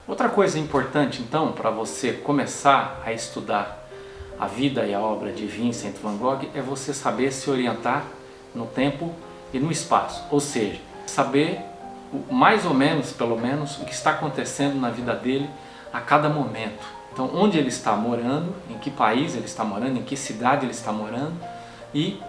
Outra coisa importante então para você começar a estudar a vida e a obra de Vincent van Gogh é você saber se orientar no tempo e no espaço, ou seja, saber mais ou menos, pelo menos, o que está acontecendo na vida dele a cada momento. Então, onde ele está morando, em que país ele está morando, em que cidade ele está morando e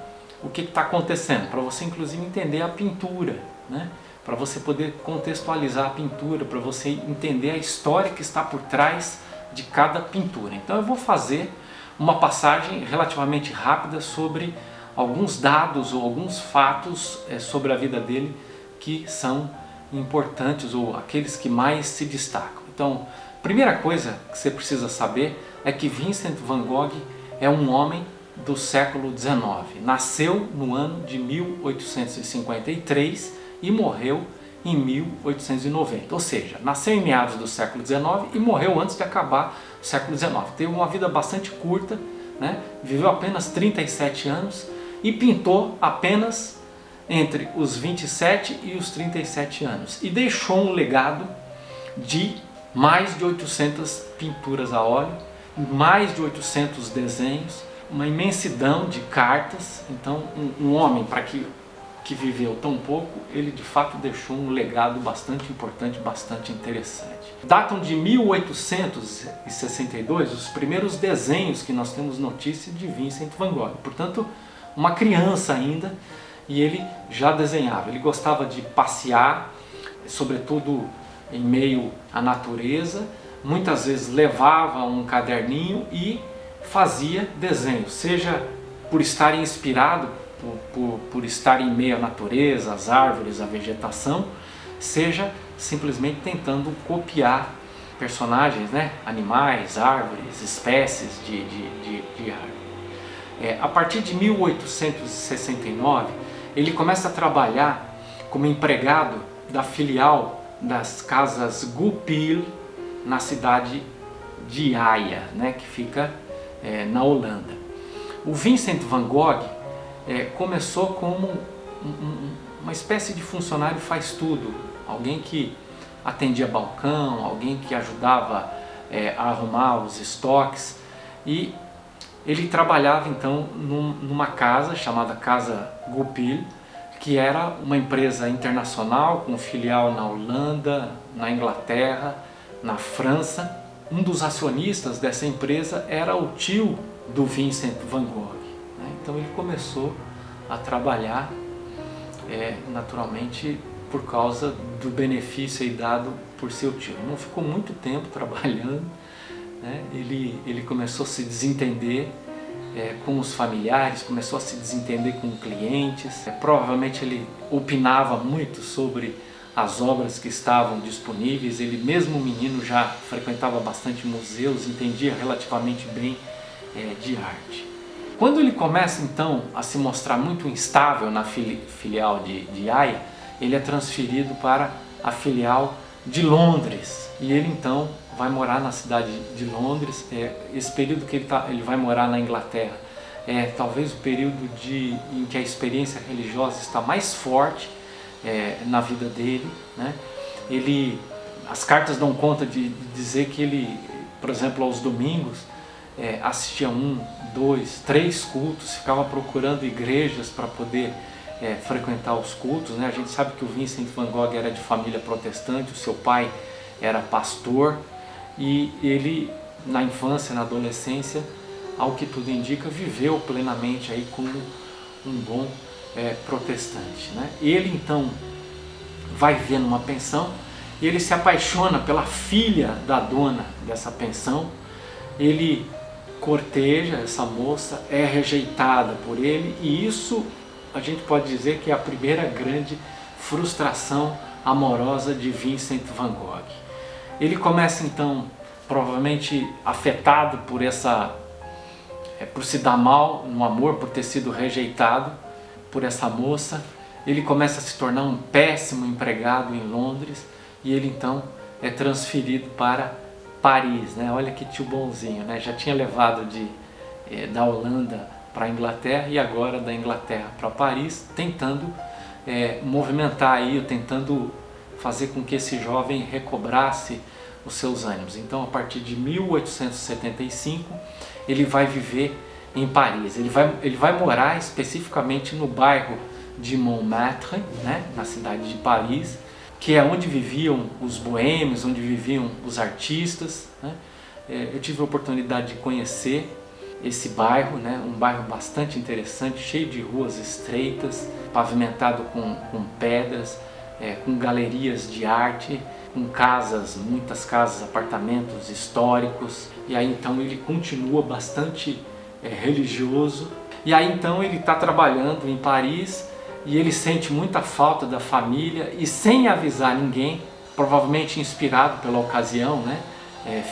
o que está acontecendo, para você inclusive entender a pintura, né? Para você poder contextualizar a pintura, para você entender a história que está por trás de cada pintura. Então eu vou fazer uma passagem relativamente rápida sobre alguns dados ou alguns fatos sobre a vida dele que são importantes ou aqueles que mais se destacam. Então, primeira coisa que você precisa saber é que Vincent van Gogh é um homem do século XIX. Nasceu no ano de 1853 e morreu em 1890, ou seja, nasceu em meados do século XIX e morreu antes de acabar o século XIX. Teve uma vida bastante curta, né? Viveu apenas 37 anos e pintou apenas entre os 27 e os 37 anos e deixou um legado de mais de 800 pinturas a óleo, mais de 800 desenhos, uma imensidão de cartas. Então um homem que viveu tão pouco, ele de fato deixou um legado bastante importante, bastante interessante. Datam de 1862 os primeiros desenhos que nós temos notícia de Vincent van Gogh, portanto uma criança ainda, e ele já desenhava. Ele gostava de passear, sobretudo em meio à natureza, muitas vezes levava um caderninho e fazia desenhos, seja por estar inspirado por estar em meio à natureza, às árvores, à vegetação, seja simplesmente tentando copiar personagens, né? Animais, árvores, espécies de árvore. A partir de 1869, ele começa a trabalhar como empregado da filial das casas Goupil na cidade de Haia, né? Que fica na Holanda. O Vincent van Gogh começou como uma espécie de funcionário faz-tudo, alguém que atendia balcão, alguém que ajudava a arrumar os estoques, e ele trabalhava então numa casa chamada Casa Goupil, que era uma empresa internacional com filial na Holanda, na Inglaterra, na França. Um dos acionistas dessa empresa era o tio do Vincent van Gogh. Então ele começou a trabalhar naturalmente por causa do benefício aí dado por seu tio. Não ficou muito tempo trabalhando, né? Ele começou a se desentender com os familiares, começou a se desentender com clientes. Provavelmente ele opinava muito sobre as obras que estavam disponíveis. Ele mesmo menino já frequentava bastante museus, entendia relativamente bem de arte. Quando ele começa então a se mostrar muito instável na filial de Haia, ele é transferido para a filial de Londres, e ele então vai morar na cidade de Londres. Esse período que ele vai morar na Inglaterra talvez o período em que a experiência religiosa está mais forte na vida dele, né? As cartas dão conta de dizer que ele, por exemplo, aos domingos, assistia 1, 2, 3 cultos, ficava procurando igrejas para poder frequentar os cultos, né? A gente sabe que o Vincent van Gogh era de família protestante, o seu pai era pastor, e ele na infância, na adolescência, ao que tudo indica, viveu plenamente aí como um bom protestante, né? Ele então vai viver numa pensão e ele se apaixona pela filha da dona dessa pensão. Ele corteja essa moça, é rejeitada por ele, e isso a gente pode dizer que é a primeira grande frustração amorosa de Vincent van Gogh. Ele começa então, provavelmente afetado por se dar mal no amor, por ter sido rejeitado por essa moça. Ele começa a se tornar um péssimo empregado em Londres, e ele então é transferido para Paris, né? Olha que tio bonzinho, né? Já tinha levado da Holanda para a Inglaterra, e agora da Inglaterra para Paris, tentando movimentar aí, tentando fazer com que esse jovem recobrasse os seus ânimos. Então, a partir de 1875, ele vai viver em Paris. Ele vai morar especificamente no bairro de Montmartre, né, na cidade de Paris, que é onde viviam os boêmios, onde viviam os artistas, né? Eu tive a oportunidade de conhecer esse bairro, né? Um bairro bastante interessante, cheio de ruas estreitas, pavimentado com pedras, com galerias de arte, com casas, muitas casas, apartamentos históricos. E aí então ele continua bastante religioso. E aí então ele está trabalhando em Paris e ele sente muita falta da família e, sem avisar ninguém, provavelmente inspirado pela ocasião, né?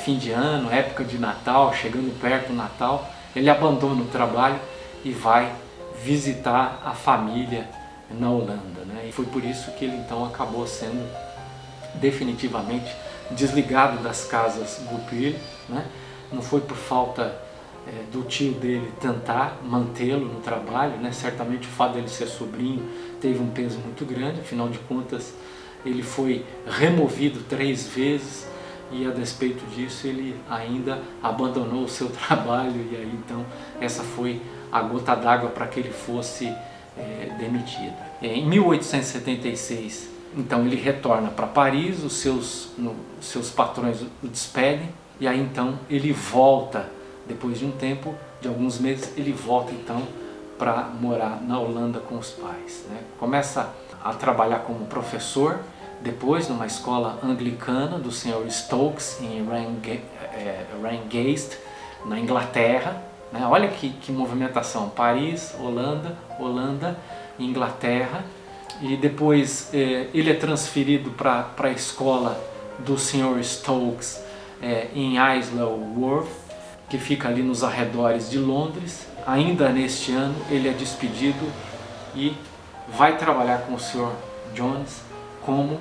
Fim de ano, época de Natal, chegando perto do Natal, ele abandona o trabalho e vai visitar a família na Holanda, né? E foi por isso que ele então acabou sendo definitivamente desligado das casas Goupil, né? Não foi por falta do tio dele tentar mantê-lo no trabalho, né? Certamente o fato dele ser sobrinho teve um peso muito grande, afinal de contas ele foi removido 3 vezes e, a despeito disso, ele ainda abandonou o seu trabalho, e aí então essa foi a gota d'água para que ele fosse demitido. Em 1876, então ele retorna para Paris, os seus patrões o despedem, e aí então ele volta, depois de um tempo, de alguns meses, ele volta então para morar na Holanda com os pais, né? Começa a trabalhar como professor, depois numa escola anglicana do Sr. Stokes em Rangeist, na Inglaterra, né? Olha que movimentação, Paris, Holanda, Inglaterra, e depois ele é transferido para a escola do Sr. Stokes em Isleworth, que fica ali nos arredores de Londres. Ainda neste ano ele é despedido e vai trabalhar com o Sr. Jones como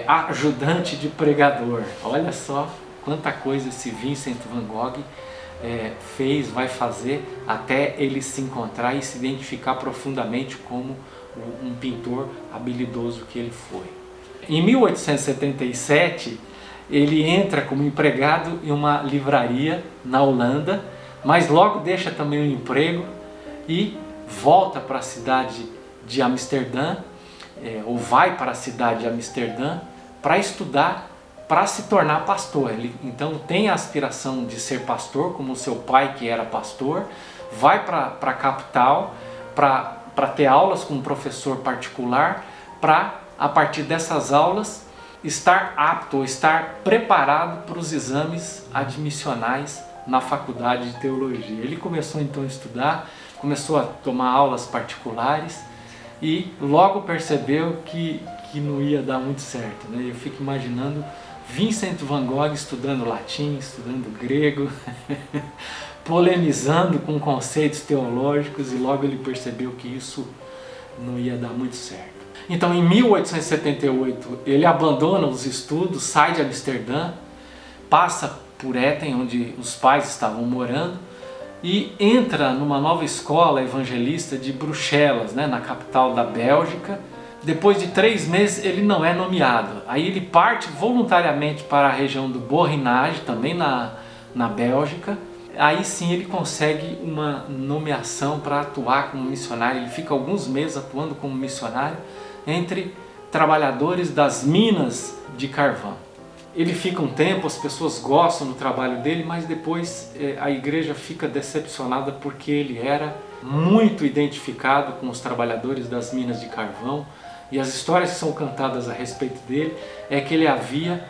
ajudante de pregador. Olha só quanta coisa esse Vincent van Gogh vai fazer até ele se encontrar e se identificar profundamente como um pintor habilidoso que ele foi. Em 1877, ele entra como empregado em uma livraria na Holanda, mas logo deixa também o emprego e volta para a cidade de Amsterdã, ou vai para a cidade de Amsterdã para estudar, para se tornar pastor. Ele então tem a aspiração de ser pastor, como o seu pai, que era pastor, vai para a capital para ter aulas com um professor particular, para, a partir dessas aulas, estar apto ou estar preparado para os exames admissionais na faculdade de teologia. Ele começou então a estudar, começou a tomar aulas particulares e logo percebeu que não ia dar muito certo, né? Eu fico imaginando Vincent van Gogh estudando latim, estudando grego, polemizando com conceitos teológicos, e logo ele percebeu que isso não ia dar muito certo. Então, em 1878, ele abandona os estudos, sai de Amsterdã, passa por Etten, onde os pais estavam morando, e entra numa nova escola evangelista de Bruxelas, né, na capital da Bélgica. Depois de 3 meses ele não é nomeado. Aí ele parte voluntariamente para a região do Borinage, também na Bélgica. Aí sim ele consegue uma nomeação para atuar como missionário. Ele fica alguns meses atuando como missionário entre trabalhadores das minas de carvão. Ele fica um tempo, as pessoas gostam do trabalho dele, mas depois a igreja fica decepcionada porque ele era muito identificado com os trabalhadores das minas de carvão, e as histórias que são cantadas a respeito dele é que ele havia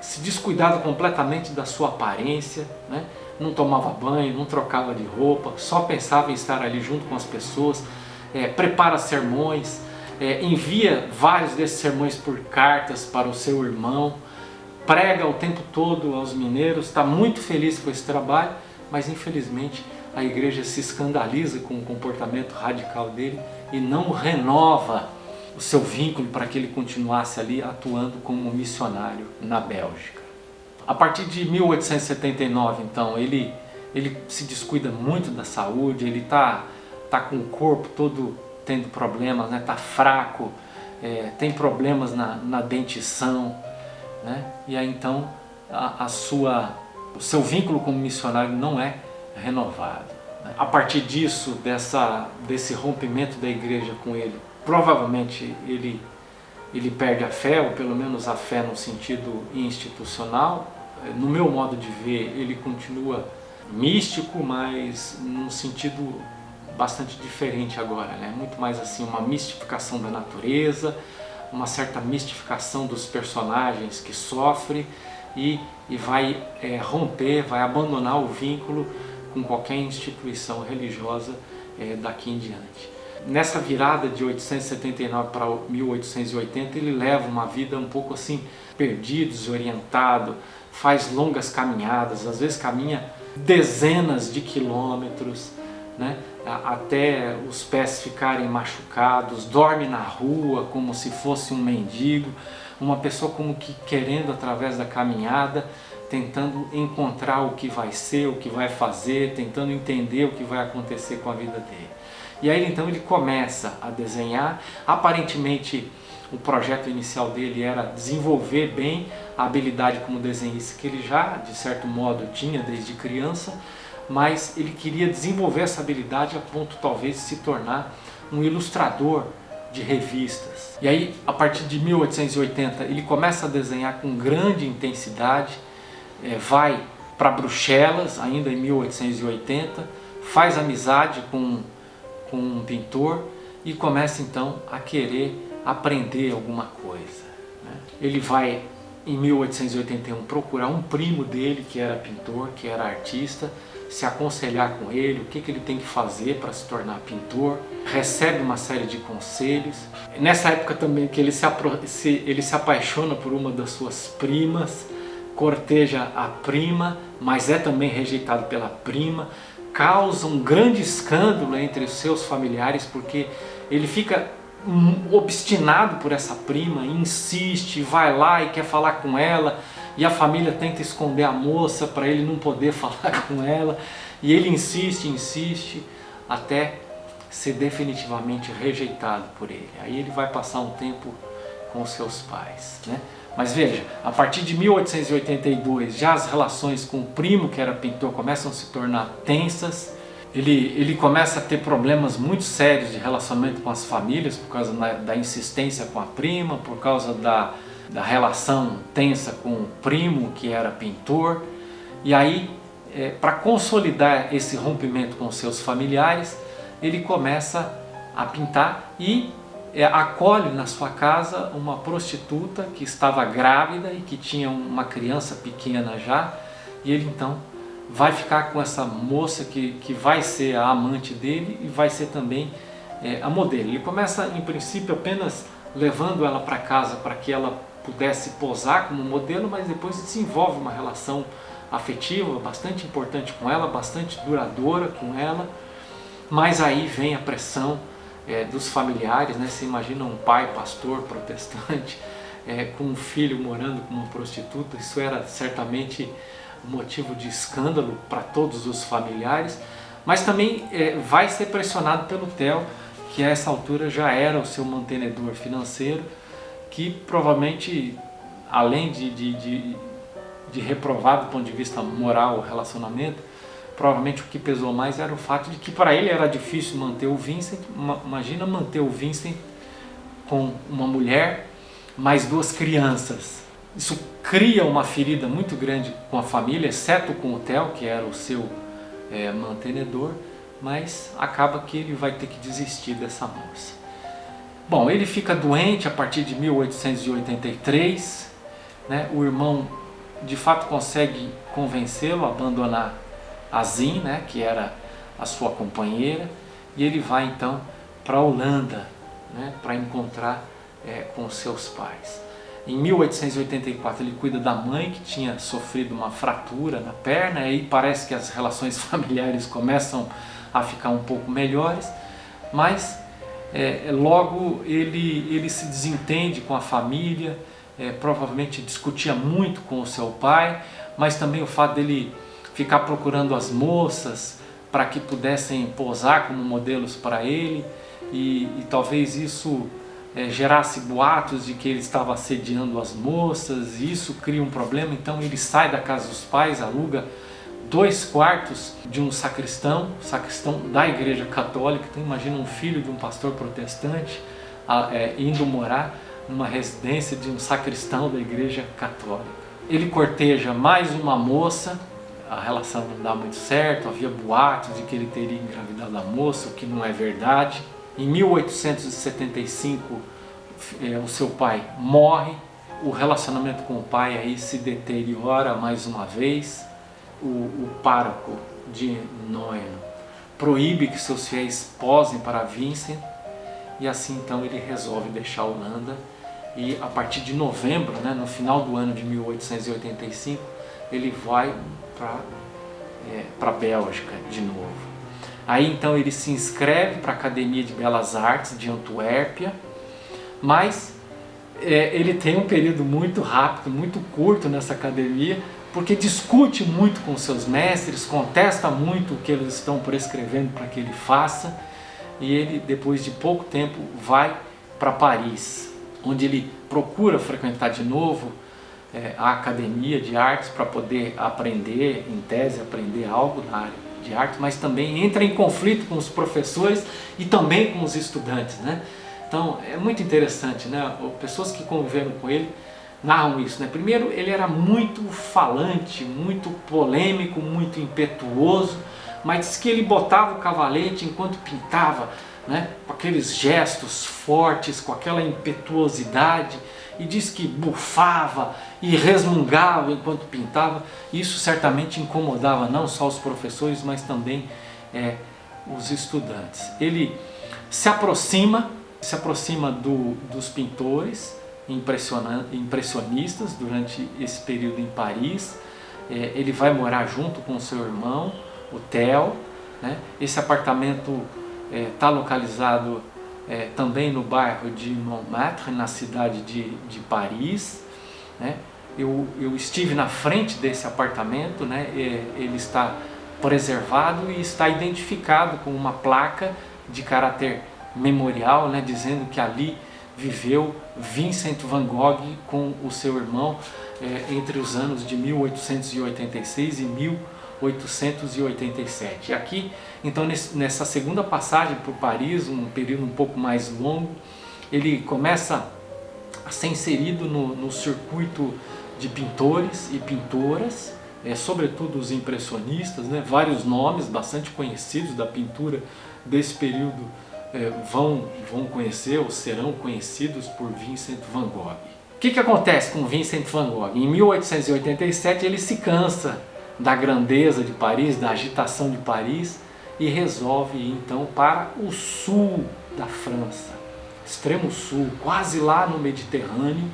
se descuidado completamente da sua aparência, né? Não tomava banho, não trocava de roupa, só pensava em estar ali junto com as pessoas, prepara sermões, envia vários desses sermões por cartas para o seu irmão, prega o tempo todo aos mineiros, está muito feliz com esse trabalho, mas infelizmente a igreja se escandaliza com o comportamento radical dele e não renova o seu vínculo para que ele continuasse ali atuando como missionário na Bélgica. A partir de 1879, então, ele se descuida muito da saúde, ele tá com o corpo todo tendo problemas, né? Tá fraco, tem problemas na dentição, né? E aí então o seu vínculo como missionário não é renovado. A partir disso, desse rompimento da igreja com ele, provavelmente ele perde a fé, ou pelo menos a fé no sentido institucional. No meu modo de ver, ele continua místico, mas num sentido bastante diferente agora, né? Muito mais assim, uma mistificação da natureza, uma certa mistificação dos personagens que sofrem e vai romper, vai abandonar o vínculo com qualquer instituição religiosa daqui em diante. Nessa virada de 879 para 1880, ele leva uma vida um pouco assim, perdido, desorientado, faz longas caminhadas, às vezes caminha dezenas de quilômetros, né? Até os pés ficarem machucados, dorme na rua como se fosse um mendigo, uma pessoa como que querendo através da caminhada, tentando encontrar o que vai ser, o que vai fazer, tentando entender o que vai acontecer com a vida dele. E aí então ele começa a desenhar. Aparentemente o projeto inicial dele era desenvolver bem a habilidade como desenhista que ele já, de certo modo, tinha desde criança, mas ele queria desenvolver essa habilidade a ponto talvez de se tornar um ilustrador de revistas. E aí, a partir de 1880, ele começa a desenhar com grande intensidade, vai para Bruxelas, ainda em 1880, faz amizade com um pintor e começa então a querer aprender alguma coisa, né? Ele vai, em 1881, procurar um primo dele que era pintor, que era artista, se aconselhar com ele, o que ele tem que fazer para se tornar pintor, recebe uma série de conselhos. Nessa época também que ele se apaixona por uma das suas primas, corteja a prima, mas é também rejeitado pela prima, causa um grande escândalo entre os seus familiares, porque ele fica obstinado por essa prima, insiste, vai lá e quer falar com ela, e a família tenta esconder a moça para ele não poder falar com ela, e ele insiste, até ser definitivamente rejeitado por ele. Aí ele vai passar um tempo com seus pais, né? Mas veja, a partir de 1882, já as relações com o primo, que era pintor, começam a se tornar tensas. Ele começa a ter problemas muito sérios de relacionamento com as famílias, por causa da insistência com a prima, por causa da relação tensa com o primo, que era pintor. E aí, para consolidar esse rompimento com seus familiares, ele começa a pintar e acolhe na sua casa uma prostituta que estava grávida e que tinha uma criança pequena já, e ele então vai ficar com essa moça que vai ser a amante dele e vai ser também a modelo. Ele começa, em princípio, apenas levando ela para casa para que ela pudesse posar como modelo, mas depois desenvolve uma relação afetiva bastante importante com ela, bastante duradoura com ela. Mas aí vem a pressão dos familiares, né? Você imagina um pai pastor protestante com um filho morando com uma prostituta. Isso era certamente motivo de escândalo para todos os familiares, mas também vai ser pressionado pelo Theo, que a essa altura já era o seu mantenedor financeiro, que provavelmente, além de reprovado do ponto de vista moral o relacionamento, provavelmente o que pesou mais era o fato de que para ele era difícil manter o Vincent. Imagina manter o Vincent com uma mulher, mais duas crianças. Isso cria uma ferida muito grande com a família, exceto com o Theo, que era o seu mantenedor, mas acaba que ele vai ter que desistir dessa moça. Bom, ele fica doente a partir de 1883, né? O irmão de fato consegue convencê-lo a abandonar a Zin, né, que era a sua companheira, e ele vai então para a Holanda, né, para encontrar com seus pais. Em 1884 ele cuida da mãe, que tinha sofrido uma fratura na perna, e parece que as relações familiares começam a ficar um pouco melhores, mas logo ele se desentende com a família, provavelmente discutia muito com o seu pai, mas também o fato dele ficar procurando as moças para que pudessem posar como modelos para ele, e talvez isso gerasse boatos de que ele estava assediando as moças, e isso cria um problema. Então ele sai da casa dos pais, aluga 2 quartos de um sacristão da Igreja Católica. Então imagina um filho de um pastor protestante indo morar numa residência de um sacristão da Igreja Católica. Ele corteja mais uma moça, a relação não dá muito certo, havia boatos de que ele teria engravidado a moça, o que não é verdade. Em 1875, o seu pai morre, o relacionamento com o pai aí se deteriora mais uma vez. O pároco de Noeno proíbe que seus fiéis posem para Vincent, e assim então ele resolve deixar a Holanda, e a partir de novembro, no final do ano de 1885, ele vai para a Bélgica de novo. Aí então ele se inscreve para a Academia de Belas Artes de Antuérpia, mas ele tem um período muito rápido, muito curto nessa academia, porque discute muito com seus mestres, contesta muito o que eles estão prescrevendo para que ele faça, e ele, depois de pouco tempo, vai para Paris, onde ele procura frequentar de novo a Academia de Artes para poder aprender, em tese, aprender algo na área de arte, mas também entra em conflito com os professores e também com os estudantes, Então é muito interessante, Pessoas que conviveram com ele narram isso, Primeiro, ele era muito falante, muito polêmico, muito impetuoso, mas diz que ele botava o cavalete enquanto pintava, com aqueles gestos fortes, com aquela impetuosidade, e diz que bufava e resmungava enquanto pintava. Isso certamente incomodava não só os professores, mas também os estudantes. Ele se aproxima dos pintores impressionistas durante esse período em Paris. Ele vai morar junto com seu irmão, o Theo. Esse apartamento está localizado também no bairro de Montmartre, na cidade de Paris. Eu estive na frente desse apartamento, ele está preservado e está identificado com uma placa de caráter memorial, dizendo que ali viveu Vincent van Gogh com o seu irmão entre os anos de 1886 e 1887. E aqui, então, nessa segunda passagem por Paris, um período um pouco mais longo, ele começa a ser inserido no circuito de pintores e pintoras, sobretudo os impressionistas, vários nomes bastante conhecidos da pintura desse período vão conhecer ou serão conhecidos por Vincent van Gogh. O que acontece com Vincent van Gogh? Em 1887 ele se cansa da grandeza de Paris, da agitação de Paris, e resolve ir então para o sul da França, extremo sul, quase lá no Mediterrâneo,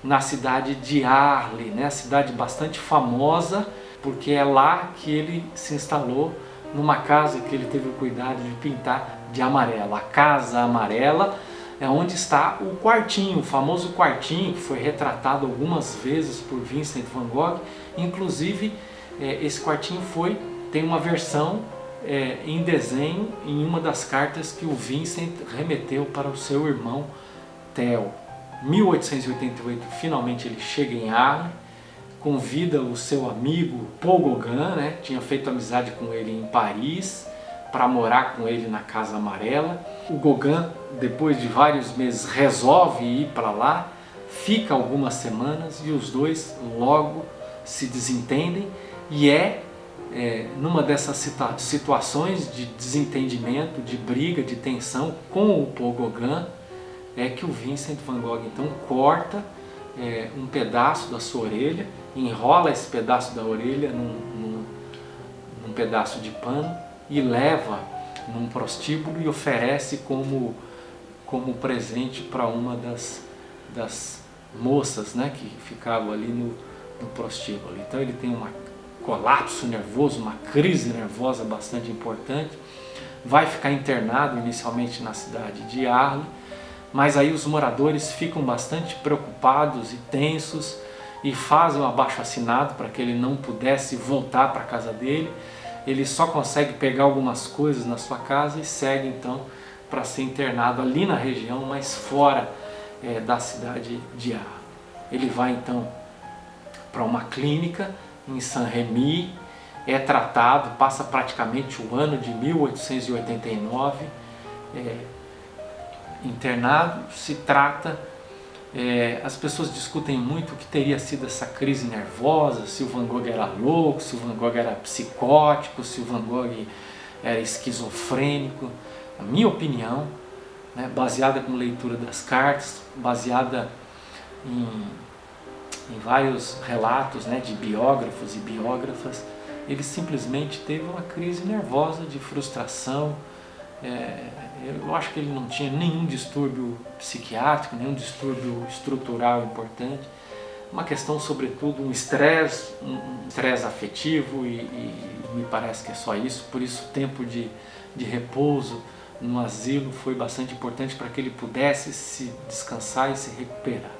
na cidade de Arles, a cidade bastante famosa, porque é lá que ele se instalou, numa casa que ele teve o cuidado de pintar de amarelo. A Casa Amarela é onde está o quartinho, o famoso quartinho que foi retratado algumas vezes por Vincent van Gogh. Inclusive, esse quartinho tem uma versão em desenho em uma das cartas que o Vincent remeteu para o seu irmão Theo. Em 1888, finalmente ele chega em Arles, convida o seu amigo Paul Gauguin, tinha feito amizade com ele em Paris, para morar com ele na Casa Amarela. O Gauguin, depois de vários meses, resolve ir para lá, fica algumas semanas e os dois logo se desentendem, e numa dessas situações de desentendimento, de briga, de tensão com o Paul Gauguin, que o Vincent van Gogh então corta um pedaço da sua orelha, enrola esse pedaço da orelha num pedaço de pano e leva num prostíbulo e oferece como presente para uma das moças, que ficavam ali no prostíbulo. Então ele tem um colapso nervoso, uma crise nervosa bastante importante, vai ficar internado inicialmente na cidade de Arles, mas aí os moradores ficam bastante preocupados e tensos e fazem um abaixo-assinado para que ele não pudesse voltar para a casa dele. Ele só consegue pegar algumas coisas na sua casa e segue então para ser internado ali na região, mas fora da cidade de Arras. Ele vai então para uma clínica em Saint-Rémy, é tratado, passa praticamente o ano de 1889 internado, se trata. As pessoas discutem muito o que teria sido essa crise nervosa, se o Van Gogh era louco, se o Van Gogh era psicótico, se o Van Gogh era esquizofrênico. A minha opinião, né, baseada com leitura das cartas, baseada em vários relatos, né, de biógrafos e biógrafas, ele simplesmente teve uma crise nervosa de frustração. Eu acho que ele não tinha nenhum distúrbio psiquiátrico, nenhum distúrbio estrutural importante. Uma questão, sobretudo, um estresse afetivo e me parece que é só isso. Por isso o tempo de repouso no asilo foi bastante importante para que ele pudesse se descansar e se recuperar.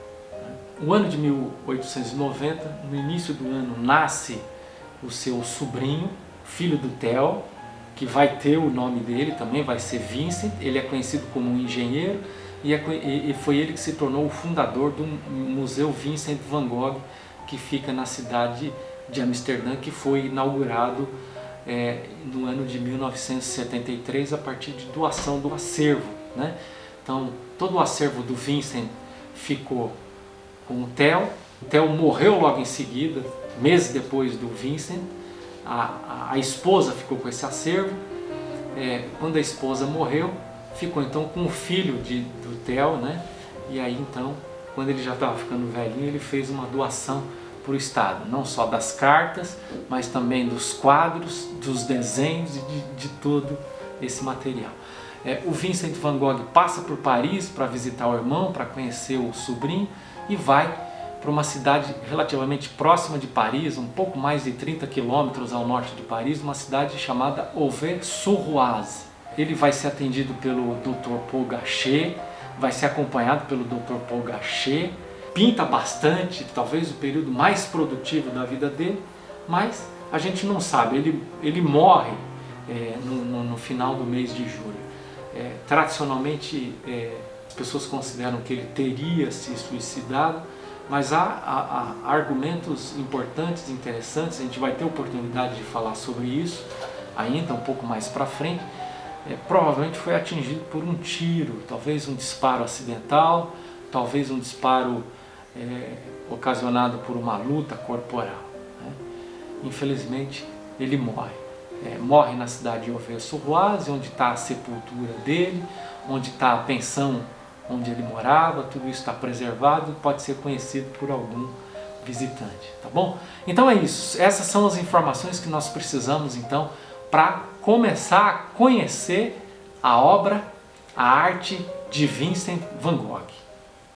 O ano de 1890, no início do ano, nasce o seu sobrinho, filho do Theo, que vai ter o nome dele também, vai ser Vincent. Ele é conhecido como um engenheiro e foi ele que se tornou o fundador do Museu Vincent van Gogh, que fica na cidade de Amsterdã, que foi inaugurado no ano de 1973 a partir de doação do acervo, né? Então todo o acervo do Vincent ficou com o Theo. O Theo morreu logo em seguida, meses depois do Vincent. A esposa ficou com esse acervo. Quando a esposa morreu, ficou então com o filho do Theo, né? E aí então, quando ele já estava ficando velhinho, ele fez uma doação para o Estado, não só das cartas, mas também dos quadros, dos desenhos e de todo esse material. O Vincent van Gogh passa por Paris para visitar o irmão, para conhecer o sobrinho, e vai para uma cidade relativamente próxima de Paris, um pouco mais de 30 quilômetros ao norte de Paris, uma cidade chamada Auvers-sur-Oise. Ele vai ser atendido pelo Dr. Paul Gachet, vai ser acompanhado pelo Dr. Paul Gachet, pinta bastante, talvez o período mais produtivo da vida dele, mas a gente não sabe, ele morre no final do mês de julho. Tradicionalmente, as pessoas consideram que ele teria se suicidado, mas há argumentos importantes, interessantes. A gente vai ter oportunidade de falar sobre isso ainda um pouco mais para frente. Provavelmente foi atingido por um tiro, talvez um disparo acidental, talvez um disparo ocasionado por uma luta corporal, né? Infelizmente ele morre. Morre na cidade de Auvers-sur-Oise, onde está a sepultura dele, onde está a pensão onde ele morava. Tudo isso está preservado e pode ser conhecido por algum visitante, tá bom? Então é isso, essas são as informações que nós precisamos então para começar a conhecer a obra, a arte de Vincent van Gogh.